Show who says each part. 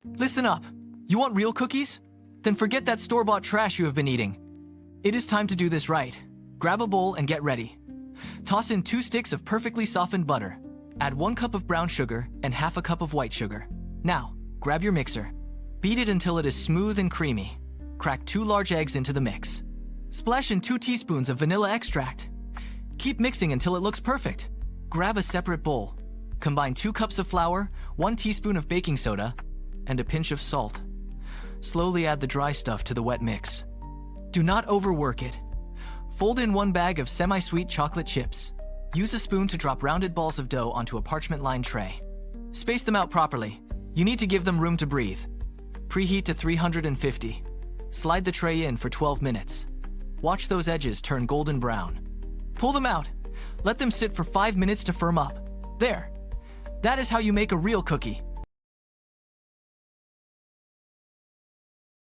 Speaker 1: Listen up. You want real cookies? Then forget that store-bought trash you have been eating. It is time to do this right. Grab a bowl and get ready. Toss in 2 sticks of perfectly softened butter. Add 1 cup of brown sugar and half a cup of white sugar. Now, grab your mixer. Beat it until it is smooth and creamy. Crack 2 large eggs into the mix. Splash in 2 teaspoons of vanilla extract. Keep mixing until it looks perfect. Grab a separate bowl. Combine 2 cups of flour, 1 teaspoon of baking soda, and a pinch of salt. Slowly add the dry stuff to the wet mix. Do not overwork it. Fold in 1 bag of semi-sweet chocolate chips. Use a spoon to drop rounded balls of dough onto a parchment-lined tray. Space them out properly. You need to give them room to breathe. Preheat to 350. Slide the tray in for 12 minutes. Watch those edges turn golden brown. Pull them out. Let them sit for 5 minutes to firm up. There. That is how you make a real cookie.